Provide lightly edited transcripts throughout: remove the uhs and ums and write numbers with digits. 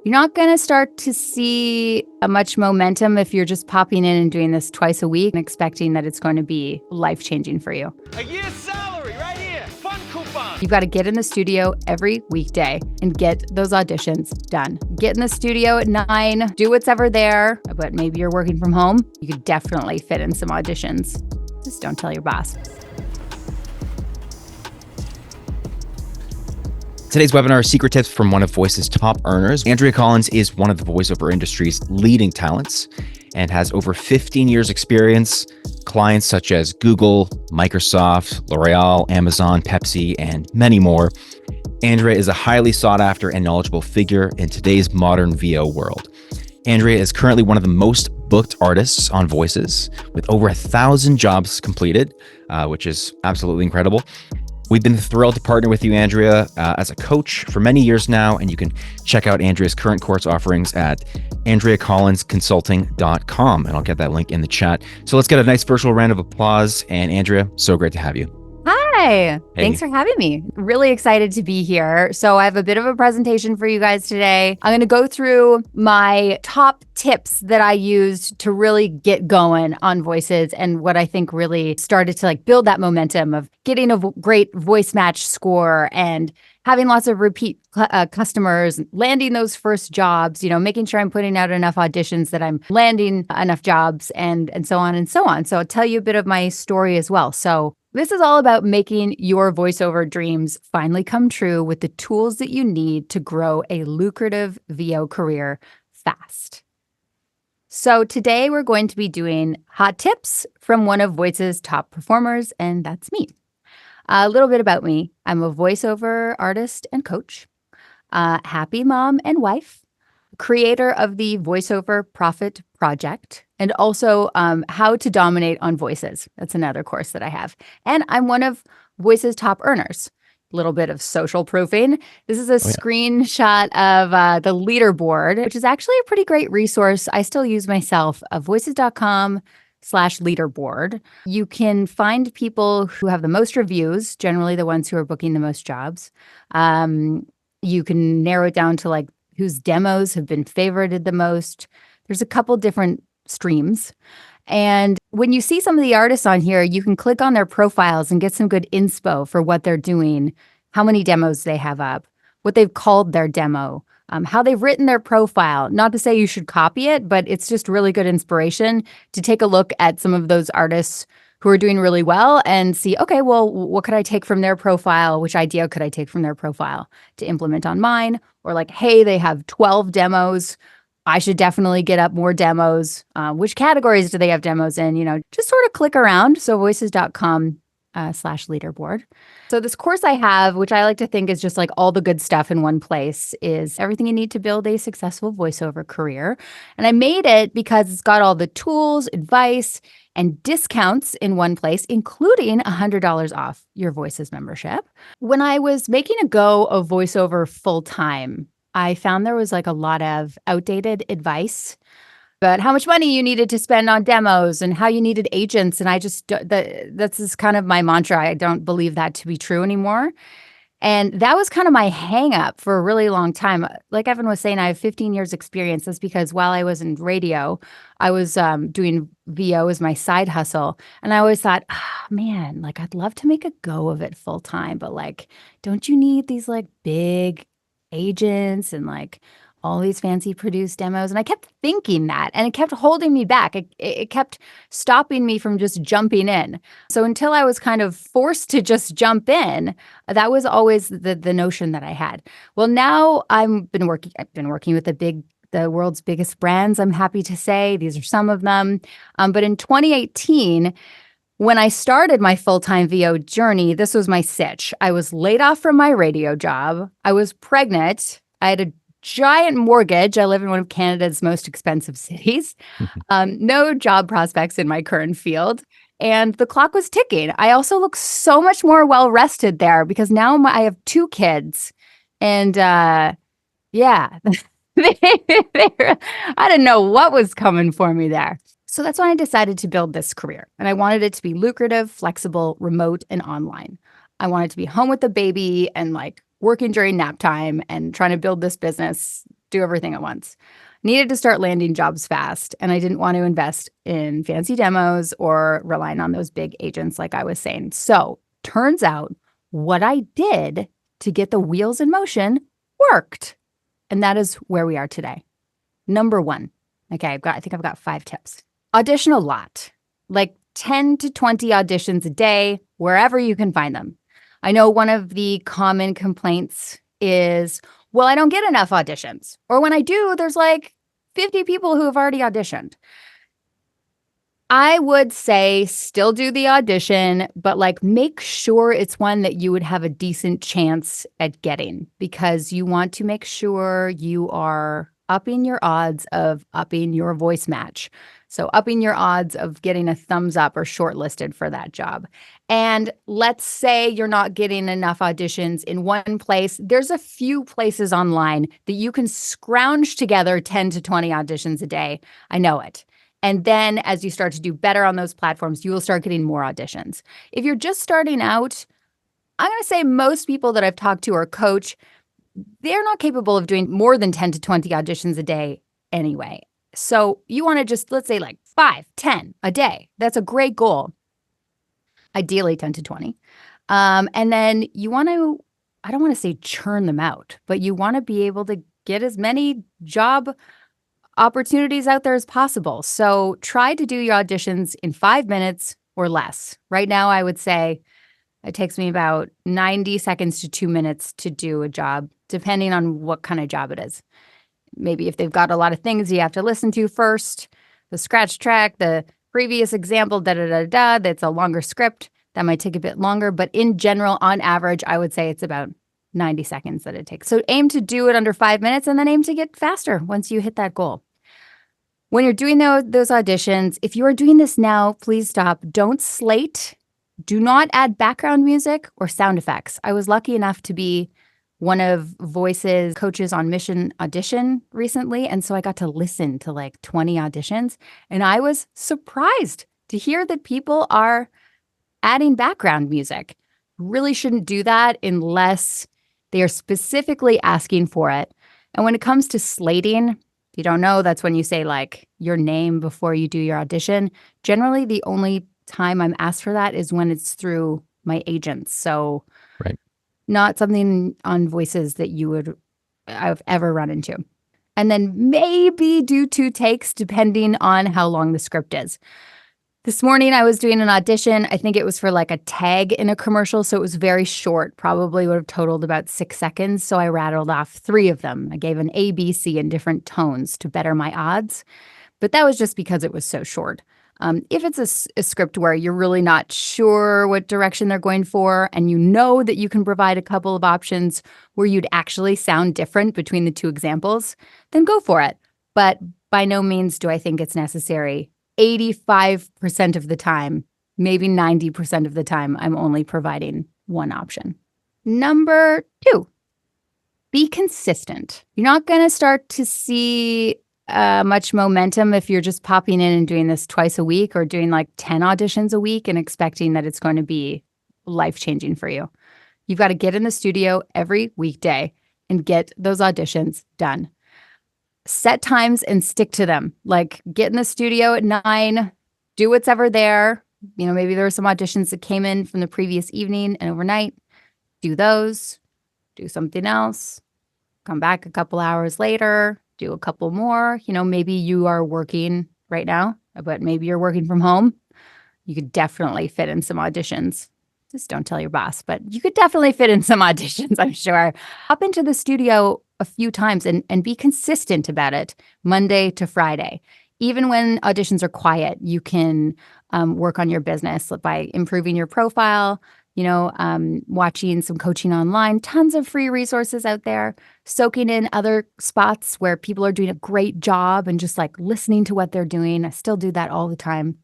You're not going to start to see much momentum if you're just popping in and doing this twice a week and expecting that it's going to be life-changing for you. A year's salary right here. Fun coupon. You've got to get in the studio every weekday and get those auditions done. Get in the studio at 9, do what's ever there, but maybe you're working from home. You could definitely fit in some auditions. Just don't tell your boss. Today's webinar, secret tips from one of Voice's top earners. Andrea Collins is one of the voiceover industry's leading talents and has over 15 years experience. Clients such as Google, Microsoft, L'Oreal, Amazon, Pepsi, and many more. Andrea is a highly sought after and knowledgeable figure in today's modern VO world. Andrea is currently one of the most booked artists on Voices with over 1,000 jobs completed, which is absolutely incredible. We've been thrilled to partner with you, Andrea, as a coach for many years now, and you can check out Andrea's current course offerings at andreacollinsconsulting.com, and I'll get that link in the chat. So let's get a nice virtual round of applause, and Andrea, so great to have you. Hi, thanks for having me. Really excited to be here. So I have a bit of a presentation for you guys today. I'm going to go through my top tips that I used to really get going on Voices and what I think really started to build that momentum of getting a great voice match score and having lots of repeat customers, landing those first jobs, making sure I'm putting out enough auditions that I'm landing enough jobs and so on and so on. So I'll tell you a bit of my story as well. So this is all about making your voiceover dreams finally come true with the tools that you need to grow a lucrative VO career fast. So today we're going to be doing hot tips from one of Voice's top performers, and that's me. A little bit about me. I'm a voiceover artist and coach, happy mom and wife, creator of the VoiceOver Profit Project, and also How to Dominate on Voices. That's another course that I have. And I'm one of Voice's top earners. A little bit of social proofing. This is a screenshot of the leaderboard, which is actually a pretty great resource. I still use myself, voices.com/leaderboard. You can find people who have the most reviews, generally the ones who are booking the most jobs. You can narrow it down to whose demos have been favorited the most. There's a couple different streams. And when you see some of the artists on here, you can click on their profiles and get some good inspo for what they're doing, how many demos they have up, what they've called their demo, how they've written their profile. Not to say you should copy it, but it's just really good inspiration to take a look at some of those artists who are doing really well and see, okay, well, what could I take from their profile? Which idea could I take from their profile to implement on mine? Or hey, they have 12 demos. I should definitely get up more demos. Which categories do they have demos in? Just sort of click around. So voices.com/leaderboard. So this course I have, which I like to think is just all the good stuff in one place, is everything you need to build a successful voiceover career. And I made it because it's got all the tools, advice, and discounts in one place, including $100 off your Voices membership. When I was making a go of voiceover full-time, I found there was a lot of outdated advice about how much money you needed to spend on demos and how you needed agents. And I just, that's is kind of my mantra. I don't believe that to be true anymore. And that was kind of my hang up for a really long time. Like Evan was saying, I have 15 years experience. That's because while I was in radio, I was doing VO as my side hustle. And I always thought, man, I'd love to make a go of it full time. But don't you need these big agents and all these fancy produced demos? And I kept thinking that, and it kept holding me back. It kept stopping me from just jumping in. So until I was kind of forced to just jump in, that was always the notion that I had. Well, now I've been working with the world's biggest brands, I'm happy to say. These are some of them. But in 2018, when I started my full-time VO journey, this was my sitch. I was laid off from my radio job. I was pregnant. I had a giant mortgage. I live in one of Canada's most expensive cities. No job prospects in my current field. And the clock was ticking. I also look so much more well-rested there because now I have 2 kids. And I didn't know what was coming for me there. So that's when I decided to build this career. And I wanted it to be lucrative, flexible, remote, and online. I wanted to be home with the baby and working during nap time and trying to build this business do everything at once. Needed to start landing jobs fast, and I didn't want to invest in fancy demos or relying on those big agents like I was saying. So turns out what I did to get the wheels in motion worked. And that is where we are today. Number one. Okay, I think I've got 5 tips. Audition a lot, like 10 to 20 auditions a day, wherever you can find them. I know one of the common complaints is, well, I don't get enough auditions. Or when I do, there's like 50 people who have already auditioned. I would say still do the audition, but like make sure it's one that you would have a decent chance at getting, because you want to make sure you are upping your odds of upping your voice match. So upping your odds of getting a thumbs up or shortlisted for that job. And let's say you're not getting enough auditions in one place. There's a few places online that you can scrounge together 10 to 20 auditions a day. I know it. And then as you start to do better on those platforms, you will start getting more auditions. If you're just starting out, I'm going to say most people that I've talked to or coach, they're not capable of doing more than 10 to 20 auditions a day anyway. So you want to just, let's say like 5, 10 a day. That's a great goal. Ideally 10 to 20. And then you want to, I don't want to say churn them out, but you want to be able to get as many job opportunities out there as possible. So try to do your auditions in 5 minutes or less. Right now, I would say it takes me about 90 seconds to 2 minutes to do a job, depending on what kind of job it is. Maybe if they've got a lot of things you have to listen to first, the scratch track, the previous example, that's a longer script. That might take a bit longer. But in general, on average, I would say it's about 90 seconds that it takes. So aim to do it under 5 minutes and then aim to get faster once you hit that goal. When you're doing those auditions, if you are doing this now, please stop. Don't slate. Do not add background music or sound effects. I was lucky enough to be one of Voice's coaches on Mission Audition recently, and so I got to listen to like 20 auditions, and I was surprised to hear that people are adding background music. Really shouldn't do that unless they are specifically asking for it. And when it comes to slating, if you don't know, that's when you say like your name before you do your audition. Generally, the only time I'm asked for that is when it's through my agents. So Right. Not something on Voices that I've ever run into. And then maybe do 2 takes depending on how long the script is. This morning I was doing an audition. I think it was for like a tag in a commercial. So it was very short, probably would have totaled about 6 seconds. So I rattled off 3 of them. I gave an A, B, C in different tones to better my odds. But that was just because it was so short. If it's a script where you're really not sure what direction they're going for, and you know that you can provide a couple of options where you'd actually sound different between the 2 examples, then go for it. But by no means do I think it's necessary. 85% of the time, maybe 90% of the time, I'm only providing one option. Number 2, be consistent. You're not going to start to see much momentum if you're just popping in and doing this twice a week or doing like 10 auditions a week and expecting that it's going to be life-changing for you. You've got to get in the studio every weekday and get those auditions done. Set times and stick to them. Like get in the studio at 9, do what's ever there. You know, maybe there were some auditions that came in from the previous evening and overnight. Do those, do something else, come back a couple hours later, do a couple more. You know, maybe you are working right now, but maybe you're working from home. You could definitely fit in some auditions. Just don't tell your boss, but you could definitely fit in some auditions, I'm sure. Hop into the studio a few times and be consistent about it, Monday to Friday. Even when auditions are quiet, you can work on your business by improving your profile, watching some coaching online, tons of free resources out there, soaking in other spots where people are doing a great job and just like listening to what they're doing. I still do that all the time.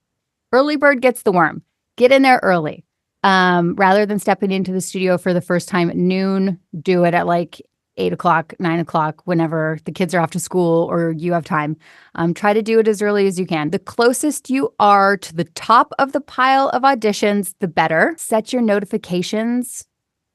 Early bird gets the worm. Get in there early. Rather than stepping into the studio for the first time at noon, do it at like 8 o'clock, 9 o'clock, whenever the kids are off to school or you have time. Try to do it as early as you can. The closest you are to the top of the pile of auditions, the better. Set your notifications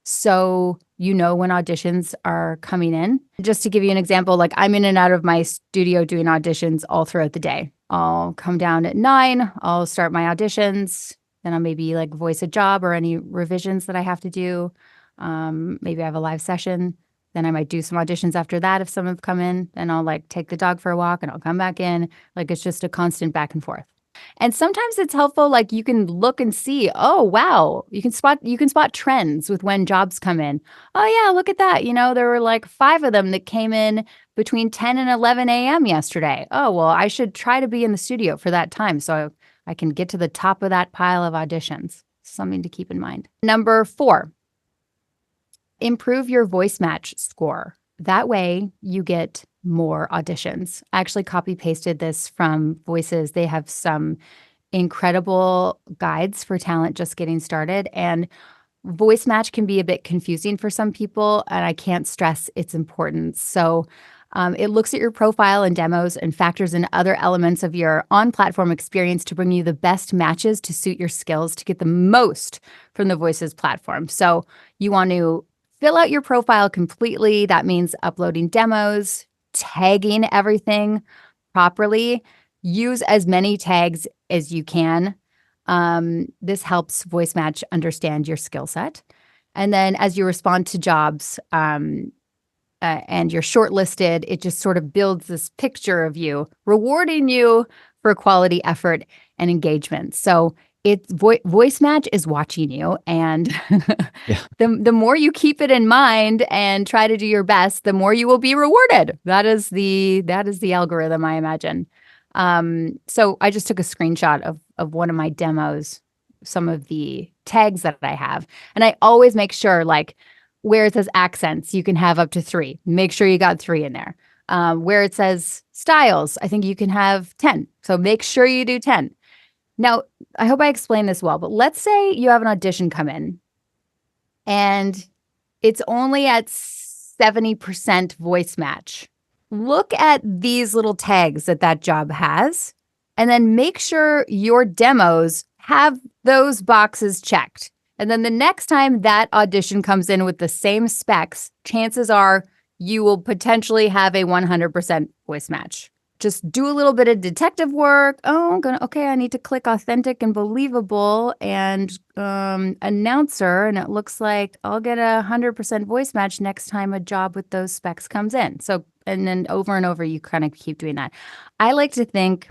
so you know when auditions are coming in. Just to give you an example, like I'm in and out of my studio doing auditions all throughout the day. I'll come down at 9, I'll start my auditions, then I'll maybe like voice a job or any revisions that I have to do. Maybe I have a live session. Then I might do some auditions after that if some have come in. Then I'll like take the dog for a walk and I'll come back in. Like it's just a constant back and forth. And sometimes it's helpful, like you can look and see, oh wow, you can spot trends with when jobs come in. Oh yeah, look at that. There were like 5 of them that came in between 10 and 11 a.m. yesterday. Oh, well, I should try to be in the studio for that time so I can get to the top of that pile of auditions. Something to keep in mind. Number 4, improve your voice match score. That way you get more auditions. I actually copy pasted this from Voices. They have some incredible guides for talent just getting started. And voice match can be a bit confusing for some people, and I can't stress its importance. So it looks at your profile and demos and factors in other elements of your on-platform experience to bring you the best matches to suit your skills to get the most from the Voices platform. So you want to fill out your profile completely. That means uploading demos, tagging everything properly. Use as many tags as you can. This helps Voice Match understand your skill set. And then as you respond to jobs and you're shortlisted, it just sort of builds this picture of you, rewarding you for quality effort and engagement. So it's Voice Match is watching you, and Yeah. the more you keep it in mind and try to do your best, the more you will be rewarded. That is the algorithm, I imagine. So I just took a screenshot of one of my demos, some of the tags that I have, and I always make sure, like where it says accents, you can have up to 3. Make sure you got 3 in there. Where it says styles, I think you can have 10. So make sure you do 10. Now, I hope I explained this well, but let's say you have an audition come in and it's only at 70% voice match. Look at these little tags that job has, and then make sure your demos have those boxes checked. And then the next time that audition comes in with the same specs, chances are you will potentially have a 100% voice match. Just do a little bit of detective work. Oh, I need to click authentic and believable and announcer. And it looks like I'll get a 100% voice match next time a job with those specs comes in. So, and then over and over, you kind of keep doing that. I like to think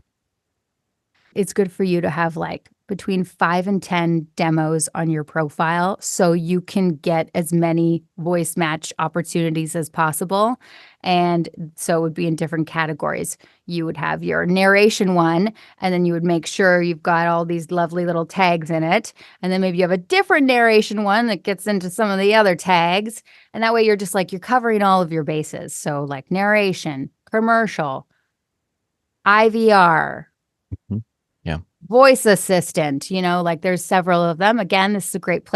it's good for you to have like between 5 and 10 demos on your profile so you can get as many voice match opportunities as possible. And so it would be in different categories. You would have your narration one, and then you would make sure you've got all these lovely little tags in it. And then maybe you have a different narration one that gets into some of the other tags. And that way you're just like, you're covering all of your bases. So like narration, commercial, IVR, voice assistant, like there's several of them. Again, this is a great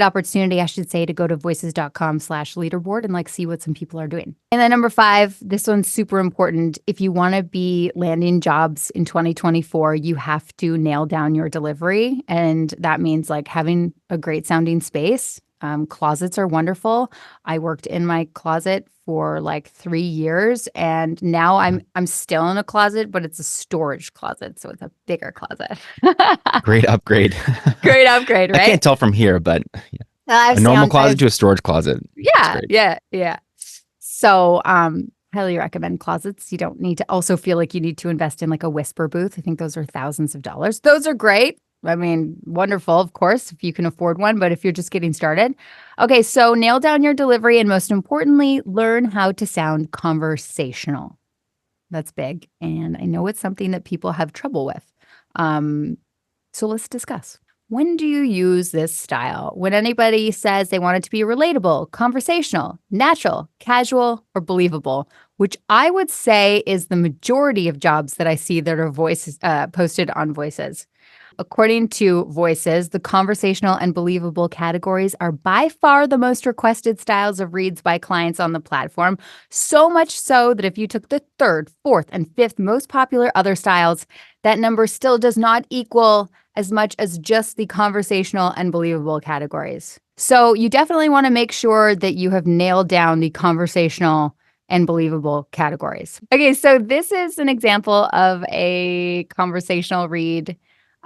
opportunity, I should say, to go to voices.com/leaderboard and like see what some people are doing. And then number 5, this one's super important. If you want to be landing jobs in 2024, you have to nail down your delivery. And that means like having a great sounding space. Closets are wonderful. I worked in my closet for like 3 years, and now I'm still in a closet, but it's a storage closet, so it's a bigger closet. Great upgrade. Great upgrade, right? I can't tell from here, but a normal closet to a storage closet. Yeah. So, highly recommend closets. You don't need to also feel like you need to invest in like a whisper booth. I think those are thousands of dollars. Those are great. I mean, wonderful, of course, if you can afford one, but if you're just getting started. Okay, so nail down your delivery, and most importantly, learn how to sound conversational. That's big, and I know it's something that people have trouble with. So let's discuss. When do you use this style? When anybody says they want it to be relatable, conversational, natural, casual, or believable, which I would say is the majority of jobs that I see that are posted on Voices. According to Voices, the conversational and believable categories are by far the most requested styles of reads by clients on the platform. So much so that if you took the third, fourth, and fifth most popular other styles, that number still does not equal as much as just the conversational and believable categories. So you definitely want to make sure that you have nailed down the conversational and believable categories. Okay, so this is an example of a conversational read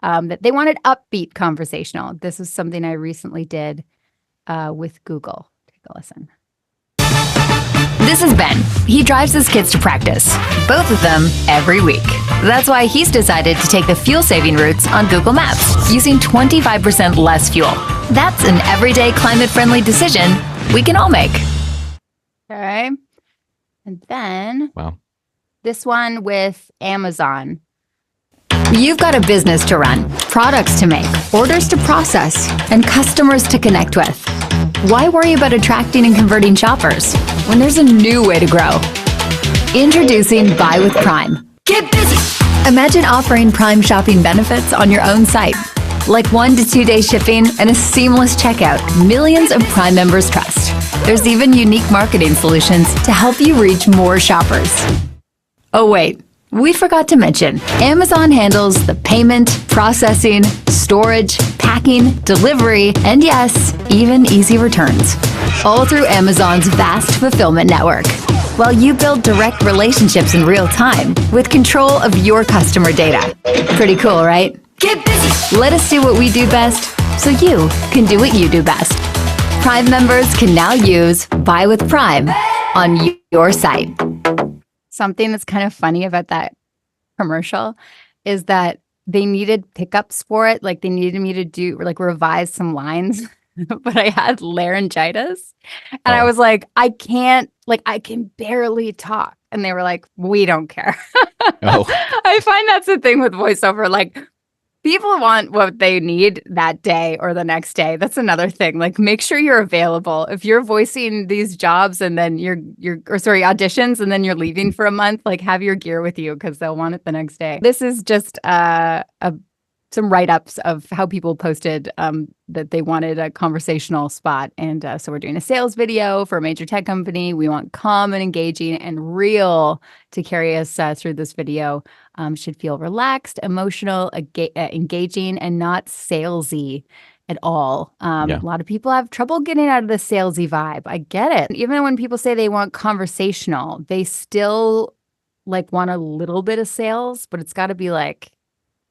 that they wanted upbeat conversational. This is something I recently did with Google. Take a listen. This is Ben. He drives his kids to practice, both of them every week. That's why he's decided to take the fuel-saving routes on Google Maps, using 25% less fuel. That's an everyday climate-friendly decision we can all make. Okay. And then Wow. this one with Amazon. You've got a business to run, products to make, orders to process, and customers to connect with. Why worry about attracting and converting shoppers when there's a new way to grow? Introducing Buy with Prime. Get busy! Imagine offering Prime shopping benefits on your own site, like 1 to 2 day shipping and a seamless checkout millions of Prime members trust. There's even unique marketing solutions to help you reach more shoppers. Oh wait, we forgot to mention, Amazon handles the payment, processing, storage, packing, delivery, and yes, even easy returns. All through Amazon's vast fulfillment network. While you build direct relationships in real time with control of your customer data. Pretty cool, right? Get busy! Let us do what we do best so you can do what you do best. Prime members can now use Buy with Prime on your site. Something that's kind of funny about that commercial is that they needed pickups for it. Like they needed me to do revise some lines, but I had laryngitis and I was like, I can barely talk. And they were like, we don't care. Oh. I find that's the thing with voiceover. Like people want what they need that day or the next day. That's another thing. Like make sure you're available. If you're voicing these jobs and then auditions and then you're leaving for a month, like have your gear with you because they'll want it the next day. This is just some write-ups of how people posted that they wanted a conversational spot. And so we're doing a sales video for a major tech company. We want calm and engaging and real to carry us through this video. Should feel relaxed, emotional, engaging, and not salesy at all. A lot of people have trouble getting out of the salesy vibe. I get it. Even when people say they want conversational, they still want a little bit of sales, but it's got to be like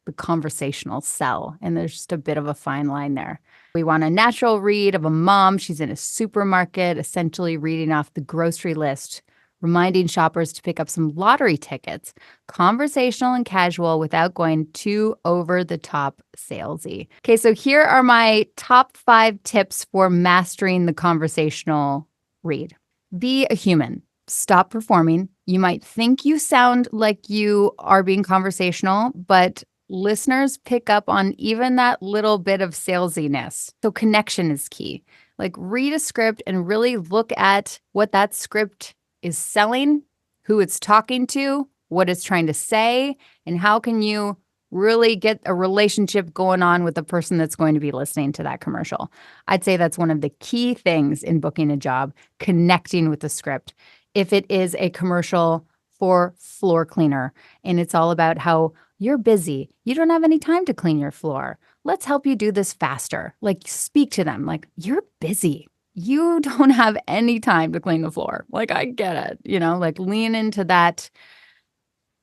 the conversational sell. And there's just a bit of a fine line there. We want a natural read of a mom. She's in a supermarket, essentially reading off the grocery list, reminding shoppers to pick up some lottery tickets. Conversational and casual without going too over the top salesy. Okay, so here are my top 5 tips for mastering the conversational read. Be a human. Stop performing. You might think you sound like you are being conversational, but listeners pick up on even that little bit of salesiness. So connection is key. Like read a script and really look at what that script is selling, who it's talking to, what it's trying to say, and how can you really get a relationship going on with the person that's going to be listening to that commercial. I'd say that's one of the key things in booking a job, connecting with the script. If it is a commercial for floor cleaner and it's all about how you're busy, you don't have any time to clean your floor, let's help you do this faster. Like speak to them like you're busy. You don't have any time to clean the floor. Like I get it, like lean into that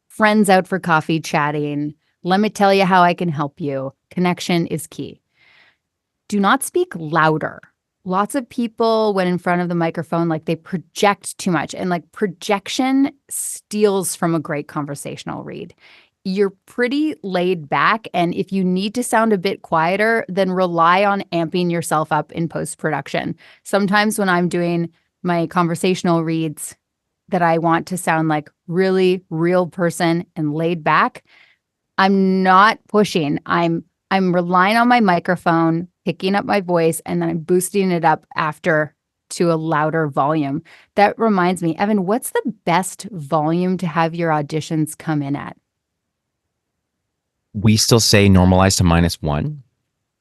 friends out for coffee chatting. Let me tell you how I can help you. Connection is key. Do not speak louder. Lots of people, when in front of the microphone, they project too much. And projection steals from a great conversational read. You're pretty laid back. And if you need to sound a bit quieter, then rely on amping yourself up in post-production. Sometimes when I'm doing my conversational reads that I want to sound like really real person and laid back, I'm not pushing. I'm relying on my microphone, picking up my voice, and then I'm boosting it up after to a louder volume. That reminds me, Evan, what's the best volume to have your auditions come in at? we still say normalize to -1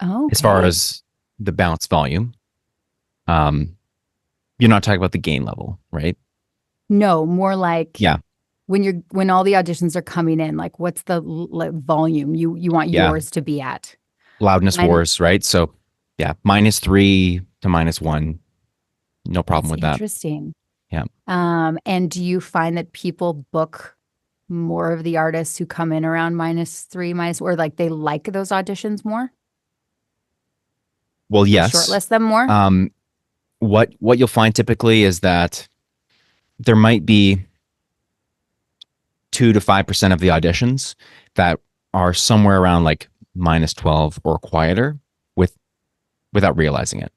Oh, as far as the bounce volume. You're not talking about the gain level, right? no, more like Yeah. when all the auditions are coming in, like what's the volume you want Yeah. yours to be at? Loudness wars, right? So yeah, -3 to -1. No problem with that. Interesting. Yeah. And do you find that people book more of the artists who come in around -3, or like they like those auditions more? Well, They yes. shortlist them more? What you'll find typically is that there might be 2 to 5% of the auditions that are somewhere around like -12 or quieter without realizing it.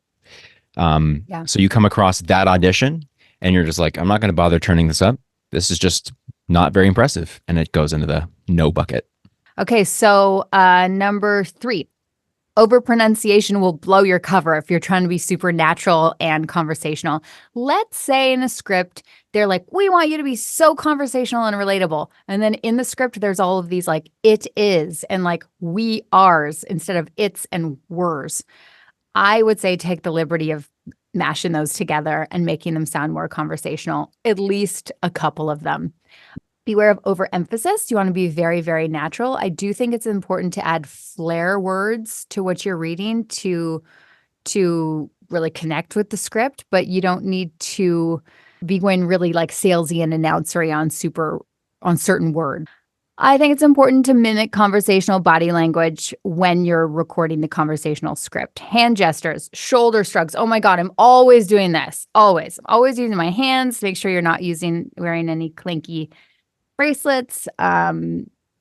So you come across that audition and you're just like, I'm not going to bother turning this up. This is just not very impressive. And it goes into the no bucket. Okay, so number 3, overpronunciation will blow your cover if you're trying to be super natural and conversational. Let's say in a script, they're like, we want you to be so conversational and relatable. And then in the script, there's all of these like, it is, and like we are's instead of it's and were's. I would say take the liberty of mashing those together and making them sound more conversational, at least a couple of them. Beware of overemphasis. You want to be very, very natural. I do think it's important to add flair words to what you're reading to really connect with the script, but you don't need to be going really like salesy and announcery on certain words. I think it's important to mimic conversational body language when you're recording the conversational script. Hand gestures, shoulder shrugs. Oh my God, I'm always doing this. Always. I'm always using my hands. Make sure you're not wearing any clinky bracelets. Yeah,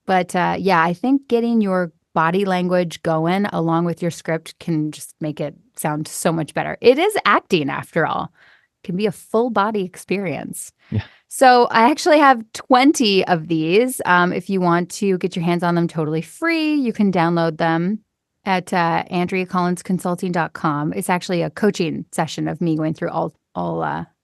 I think getting your body language going along with your script can just make it sound so much better. It is acting after all. It can be a full body experience. Yeah. So I actually have 20 of these. If you want to get your hands on them totally free, you can download them at AndreaCollinsConsulting.com. It's actually a coaching session of me going through all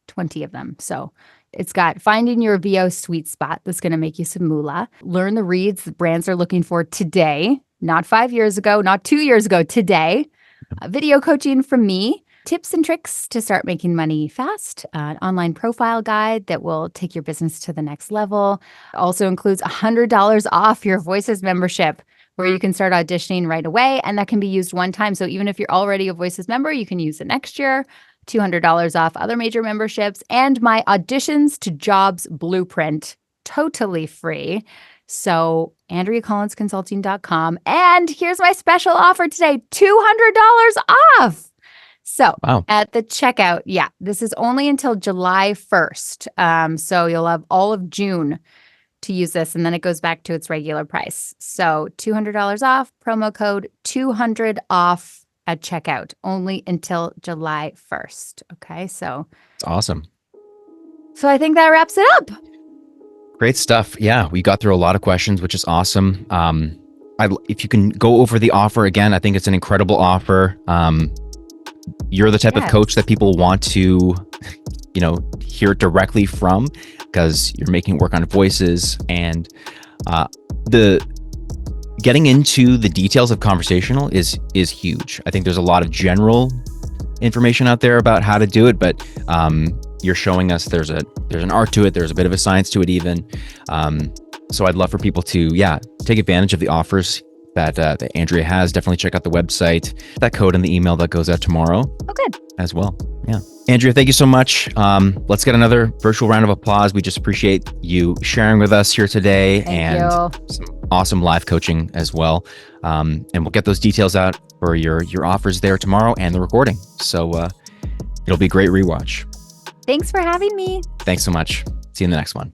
20 of them. So it's got finding your VO sweet spot that's going to make you some moolah. Learn the reads that brands are looking for today, not 5 years ago, not 2 years ago, today. Video coaching from me. Tips and tricks to start making money fast, an online profile guide that will take your business to the next level. It also includes $100 off your Voices membership, where you can start auditioning right away, and that can be used one time. So even if you're already a Voices member, you can use it next year. $200 off other major memberships, and my Auditions to Jobs blueprint, totally free. So AndreaCollinsConsulting.com. And here's my special offer today, $200 off. So At the checkout, this is only until July 1st. So you'll have all of June to use this, and then it goes back to its regular price. So $200 off, promo code 200 off at checkout, only until July 1st. Okay, so it's awesome. So I think that wraps it up. Great stuff. Yeah, we got through a lot of questions, which is awesome. If you can go over the offer again, I think it's an incredible offer. You're the type of coach that people want to, hear directly from, because you're making it work on voices, and the getting into the details of conversational is huge. I think there's a lot of general information out there about how to do it, but you're showing us there's an art to it. There's a bit of a science to it even. So I'd love for people to, take advantage of the offers that Andrea has. Definitely check out the website, that code in the email that goes out tomorrow. Oh, good. As well. Yeah. Andrea, thank you so much. Let's get another virtual round of applause. We just appreciate you sharing with us here today. Thank you. Some awesome live coaching as well. And we'll get those details out for your offers there tomorrow and the recording. So it'll be a great rewatch. Thanks for having me. Thanks so much. See you in the next one.